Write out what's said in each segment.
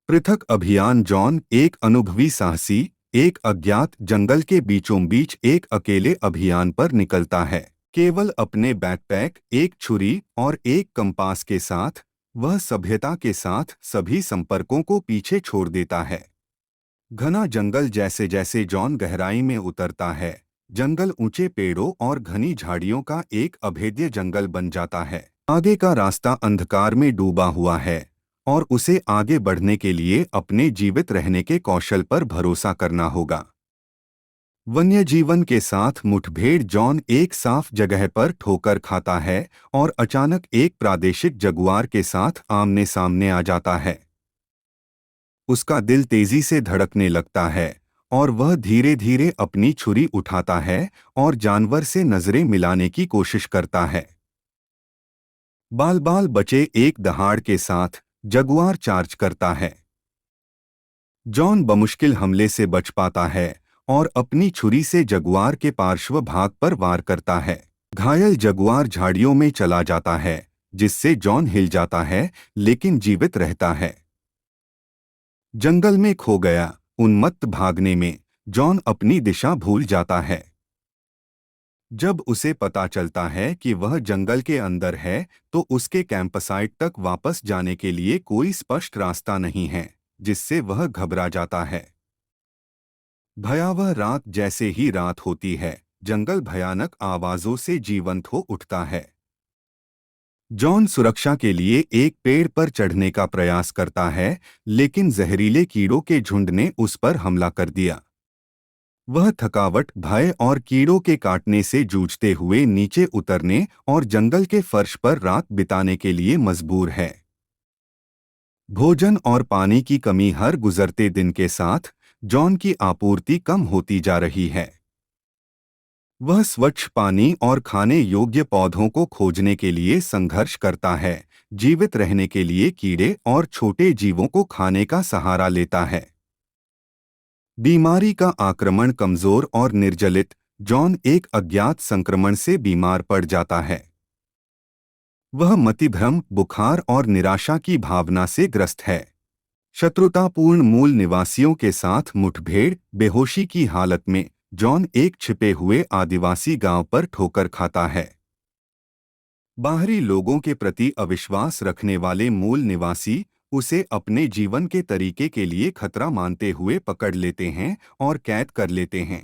पृथक अभियान जॉन एक अनुभवी साहसी एक अज्ञात जंगल के बीचों बीच एक अकेले अभियान पर निकलता है। केवल अपने बैकपैक, एक छुरी और एक कंपास के साथ वह सभ्यता के साथ सभी संपर्कों को पीछे छोड़ देता है। घना जंगल जैसे जैसे जॉन गहराई में उतरता है, जंगल ऊंचे पेड़ों और घनी झाड़ियों का एक अभेद्य जंगल बन जाता है। आगे का रास्ता अंधकार में डूबा हुआ है और उसे आगे बढ़ने के लिए अपने जीवित रहने के कौशल पर भरोसा करना होगा। वन्य जीवन के साथ मुठभेड़ जॉन एक साफ जगह पर ठोकर खाता है और अचानक एक प्रादेशिक जगुआर के साथ आमने सामने आ जाता है। उसका दिल तेजी से धड़कने लगता है और वह धीरे धीरे अपनी छुरी उठाता है और जानवर से नजरें मिलाने की कोशिश करता है। बाल बाल बचे एक दहाड़ के साथ जगुआर चार्ज करता है। जॉन बमुश्किल हमले से बच पाता है और अपनी छुरी से जगुआर के पार्श्व भाग पर वार करता है। घायल जगुआर झाड़ियों में चला जाता है, जिससे जॉन हिल जाता है लेकिन जीवित रहता है। जंगल में खो गया उन्मत्त भागने में जॉन अपनी दिशा भूल जाता है। जब उसे पता चलता है कि वह जंगल के अंदर है तो उसके कैंपसाइट तक वापस जाने के लिए कोई स्पष्ट रास्ता नहीं है, जिससे वह घबरा जाता है। भयावह रात जैसे ही रात होती है, जंगल भयानक आवाजों से जीवंत हो उठता है। जॉन सुरक्षा के लिए एक पेड़ पर चढ़ने का प्रयास करता है, लेकिन जहरीले कीड़ों के झुंड ने उस पर हमला कर दिया। वह थकावट, भय और कीड़ों के काटने से जूझते हुए नीचे उतरने और जंगल के फर्श पर रात बिताने के लिए मजबूर है। भोजन और पानी की कमी हर गुजरते दिन के साथ जॉन की आपूर्ति कम होती जा रही है। वह स्वच्छ पानी और खाने योग्य पौधों को खोजने के लिए संघर्ष करता है, जीवित रहने के लिए कीड़े और छोटे जीवों को खाने का सहारा लेता है। बीमारी का आक्रमण कमजोर और निर्जलित जॉन एक अज्ञात संक्रमण से बीमार पड़ जाता है। वह मतिभ्रम, बुखार और निराशा की भावना से ग्रस्त है। शत्रुतापूर्ण मूल निवासियों के साथ मुठभेड़, बेहोशी की हालत में जॉन एक छिपे हुए आदिवासी गांव पर ठोकर खाता है। बाहरी लोगों के प्रति अविश्वास रखने वाले मूल निवासी उसे अपने जीवन के तरीके के लिए खतरा मानते हुए पकड़ लेते हैं और कैद कर लेते हैं।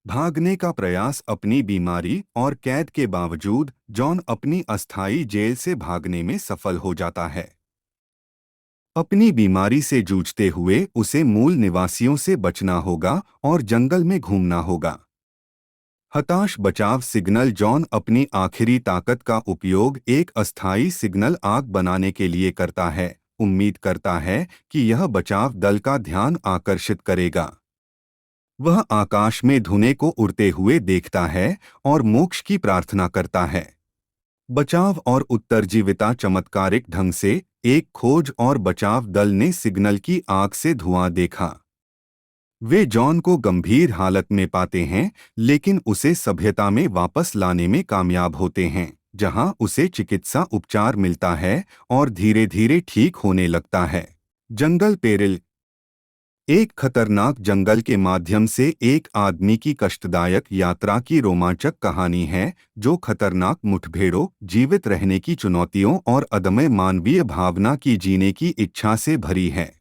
भागने का प्रयास अपनी बीमारी और कैद के बावजूद जॉन अपनी अस्थायी जेल से भागने में सफल हो जाता है। अपनी बीमारी से जूझते हुए उसे मूल निवासियों से बचना होगा और जंगल में घूमना होगा। हताश बचाव सिग्नल जॉन अपनी आखिरी ताकत का उपयोग एक अस्थायी सिग्नल आग बनाने के लिए करता है, उम्मीद करता है कि यह बचाव दल का ध्यान आकर्षित करेगा। वह आकाश में धुएं को उड़ते हुए देखता है और मोक्ष की प्रार्थना करता है। बचाव और उत्तरजीविता चमत्कारिक ढंग से एक खोज और बचाव दल ने सिग्नल की आग से धुआं देखा। वे जॉन को गंभीर हालत में पाते हैं, लेकिन उसे सभ्यता में वापस लाने में कामयाब होते हैं, जहां उसे चिकित्सा उपचार मिलता है और धीरे धीरे ठीक होने लगता है। जंगल पेरिल एक खतरनाक जंगल के माध्यम से एक आदमी की कष्टदायक यात्रा की रोमांचक कहानी है, जो खतरनाक मुठभेड़ों, जीवित रहने की चुनौतियों और अदम्य मानवीय भावना की जीने की इच्छा से भरी है।